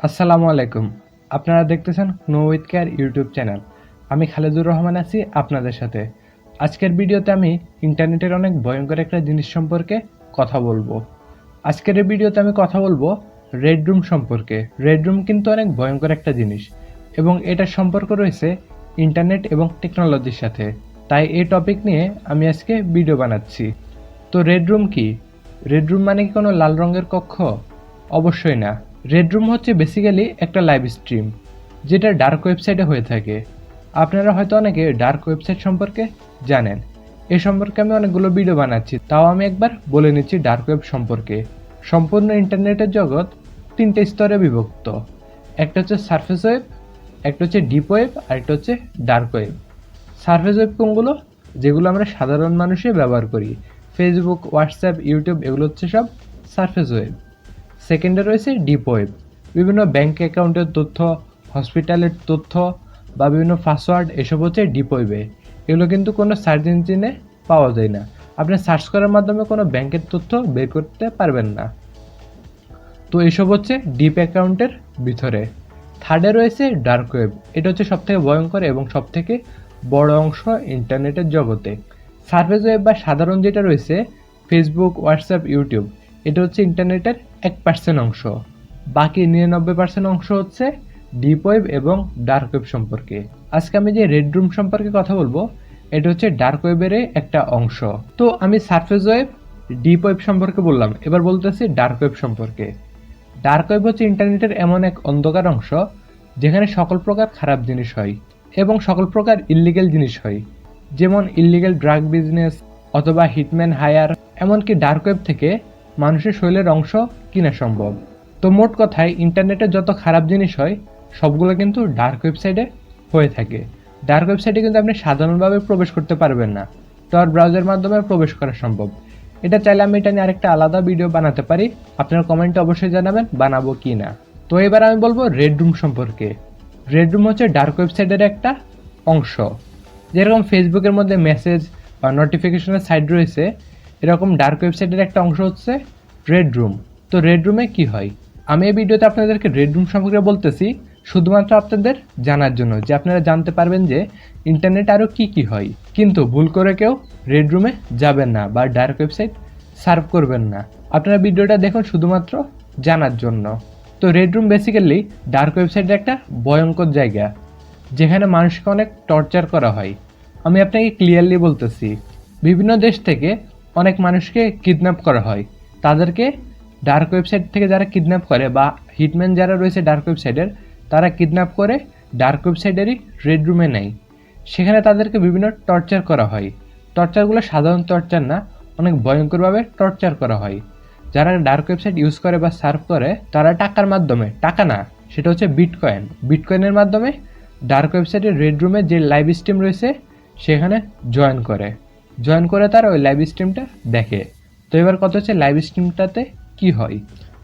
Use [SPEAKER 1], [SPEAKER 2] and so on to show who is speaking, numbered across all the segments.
[SPEAKER 1] আসসালামু আলাইকুম। আপনারা দেখতেছেন know with care YouTube channel. আমি খালেদুর রহমান আছি আপনাদের সাথে। আজকের ভিডিওতে আমি ইন্টারনেটের অনেক ভয়ঙ্কর একটা জিনিস সম্পর্কে কথা বলবো। আজকের এই ভিডিওতে আমি কথা বলবো রেড রুম সম্পর্কে। রেড রুম কিন্তু অনেক ভয়ঙ্কর একটা জিনিস এবং এটার সম্পর্ক রয়েছে ইন্টারনেট এবং টেকনোলজির সাথে। তাই এই টপিক নিয়ে আমি আজকে ভিডিও বানাচ্ছি। তো রেড রুম কি? রেড রুম মানে কি কোনো লাল রঙের কক্ষ? অবশ্যই না। রেড রুম হচ্ছে বেসিক্যালি একটা লাইভ স্ট্রিম, যেটা ডার্ক ওয়েবসাইটে হয়ে থাকে। আপনারা হয়তো অনেকে ডার্ক ওয়েবসাইট সম্পর্কে জানেন। এ সম্পর্কে আমি অনেকগুলো ভিডিও বানাচ্ছি, তাও আমি একবার বলে নিচ্ছি ডার্ক ওয়েব সম্পর্কে। সম্পূর্ণ ইন্টারনেটের জগৎ তিনটে স্তরে বিভক্ত। একটা হচ্ছে সারফেস ওয়েব, একটা হচ্ছে ডিপ ওয়েব, আর একটা হচ্ছে ডার্ক ওয়েব। সারফেস ওয়েব কোনগুলো? যেগুলো আমরা সাধারণ মানুষে ব্যবহার করি। ফেসবুক, হোয়াটসঅ্যাপ, ইউটিউব, এগুলো হচ্ছে সব সারফেস ওয়েব। সেকেন্ডে রয়েছে ডিপ ওয়েব। বিভিন্ন ব্যাঙ্ক অ্যাকাউন্টের তথ্য, হসপিটালের তথ্য বা বিভিন্ন পাসওয়ার্ড, এসব হচ্ছে ডিপ ওয়েবে। এগুলো কিন্তু কোনো সার্চ ইঞ্জিনে পাওয়া যায় না। আপনি সার্চ করার মাধ্যমে কোনো ব্যাংকের তথ্য বের করতে পারবেন না। তো এসব হচ্ছে ডিপ অ্যাকাউন্টের ভিতরে। থার্ডে রয়েছে ডার্ক ওয়েব। এটা হচ্ছে সবথেকে ভয়ঙ্কর এবং সবথেকে বড় অংশ ইন্টারনেটের জগতে। সারফেস ওয়েব বা সাধারণ যেটা রয়েছে ফেসবুক, হোয়াটসঅ্যাপ, ইউটিউব, এটা হচ্ছে ইন্টারনেটের 1% অংশ। বাকি 99% অংশ হচ্ছে ডিপ ওয়েব এবং ডার্ক ওয়েব সম্পর্কে। আজকে আমি যে রেড রুম সম্পর্কে কথা বলবো, এটা হচ্ছে ডার্ক ওয়েবের একটা অংশ। তো আমি সারফেস ওয়েব, ডিপ ওয়েব সম্পর্কে বললাম, এবার বলতেছি ডার্ক ওয়েব সম্পর্কে। ডার্ক ওয়েব হচ্ছে ইন্টারনেটের এমন এক অন্ধকার অংশ যেখানে সকল প্রকার খারাপ জিনিস হয় এবং সকল প্রকার ইল্লিগেল জিনিস হয়, যেমন ইল্লিগেল ড্রাগ বিজনেস অথবা হিটম্যান হায়ার। এমনকি ডার্ক ওয়েব থেকে মানুষের শরীরের অংশ কিনা সম্ভব। তো মোট কথায় ইন্টারনেটে যত খারাপ জিনিস হয় সবগুলো কিন্তু ডার্ক ওয়েবসাইটে হয়ে থাকে। ডার্ক ওয়েবসাইটে কিন্তু আপনি সাধারণভাবে প্রবেশ করতে পারবেন না, টর ব্রাউজারের মাধ্যমে প্রবেশ করা সম্ভব। এটা চাইলে আমি এটা নিয়ে আরেকটা আলাদা ভিডিও বানাতে পারি, আপনারা কমেন্টে অবশ্যই জানাবেন বানাবো কি না। তো এবার আমি বলবো রেড রুম সম্পর্কে। রেড রুম হচ্ছে ডার্ক ওয়েবসাইটের একটা অংশ। যেরকম ফেসবুকের মধ্যে মেসেজ বা নোটিফিকেশনের সাইট রয়েছে, এরকম ডার্ক ওয়েবসাইটের একটা অংশ হচ্ছে রেড রুম। তো রেড রুমে কি হয়? আমি এই ভিডিওতে আপনাদেরকে রেড রুম সম্পর্কে বলতেছি শুধুমাত্র আপনাদের জানার জন্য, যে আপনারা জানতে পারবেন যে ইন্টারনেটে আরও কি কি হয়। কিন্তু ভুল করে কেউ রেড রুমে যাবেন না বা ডার্ক ওয়েবসাইট সার্ভ করবেন না। আপনারা ভিডিওটা দেখুন শুধুমাত্র জানার জন্য। তো রেড রুম বেসিক্যালি ডার্ক ওয়েবসাইটের একটা ভয়ঙ্কর জায়গা যেখানে মানুষকে অনেক টর্চার করা হয়। আমি আপনাকে ক্লিয়ারলি বলতেছি, বিভিন্ন দেশ থেকে অনেক মানুষকে কিডন্যাপ করা হয়। তাদেরকে ডার্ক ওয়েবসাইট থেকে যারা কিডন্যাপ করে বা হিটম্যান যারা রয়েছে ডার্ক ওয়েবসাইটের, তারা কিডন্যাপ করে ডার্ক ওয়েবসাইটেরই রেড রুমে নেয়। সেখানে তাদেরকে বিভিন্ন টর্চার করা হয়। টর্চারগুলো সাধারণ টর্চার না, অনেক ভয়ঙ্করভাবে টর্চার করা হয়। যারা ডার্ক ওয়েবসাইট ইউজ করে বা সার্ভ করে, তারা টাকার মাধ্যমে, টাকা না, সেটা হচ্ছে বিটকয়েনের মাধ্যমে ডার্ক ওয়েবসাইটের রেড রুমে যে লাইভ স্ট্রিম রয়েছে সেখানে জয়েন করে তারা ওই লাইভ স্ট্রিমটা দেখে। তো এবার কথা হচ্ছে লাইভ স্ট্রিমটাতে কি হয়।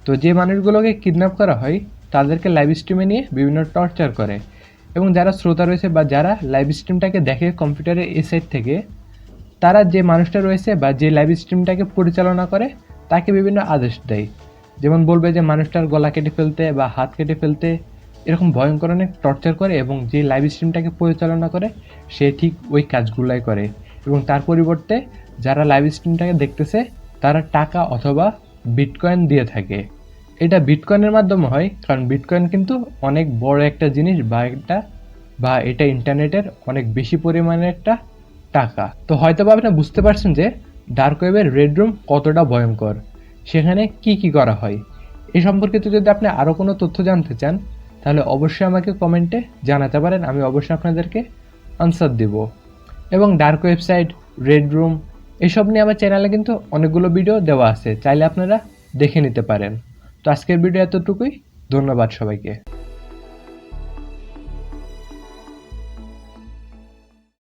[SPEAKER 1] তো যে মানুষগুলোকে কিডন্যাপ করা হয় তাদেরকে লাইভ স্ট্রিমে নিয়ে বিভিন্ন টর্চার করে, এবং যারা শ্রোতা রয়েছে বা যারা লাইভ স্ট্রিমটাকে দেখে কম্পিউটারের এই সাইড থেকে, তারা যে মানুষটা রয়েছে বা যে লাইভ স্ট্রিমটাকে পরিচালনা করে তাকে বিভিন্ন আদেশ দেয়। যেমন বলবে যে মানুষটার গলা কেটে ফেলতে বা হাত কেটে ফেলতে, এরকম ভয়ঙ্কর অনেক টর্চার করে, এবং যে লাইভ স্ট্রিমটাকে পরিচালনা করে সে ঠিক ওই কাজগুলাই করে। এবং তার পরিবর্তে যারা লাইভ স্ট্রিমটাকে দেখতেছে তারা টাকা অথবা বিটকয়েন দিয়ে থাকে। এটা বিটকয়েনের মাধ্যমে হয়, কারণ বিটকয়েন কিন্তু অনেক বড় একটা জিনিস বা এটা ইন্টারনেটের অনেক বেশি পরিমাণের একটা টাকা। তো হয়তো বা আপনি বুঝতে পারছেন যে ডার্ক ওয়েবের রেড রুম কতটা ভয়ঙ্কর, সেখানে কি কি করা হয়। এই সম্পর্কিত যদি আপনি আরও কোনো তথ্য জানতে চান তাহলে অবশ্যই আমাকে কমেন্টে জানাতে পারেন, আমি অবশ্যই আপনাদেরকে আনসার দেব। এবং ডার্ক ওয়েবসাইট, রেড রুম, এসব নিয়ে আমার চ্যানেলে কিন্তু অনেকগুলো ভিডিও দেওয়া আছে, চাইলে আপনারা দেখে নিতে পারেন। তো আজকের ভিডিও এতটুকুই, ধন্যবাদ সবাইকে।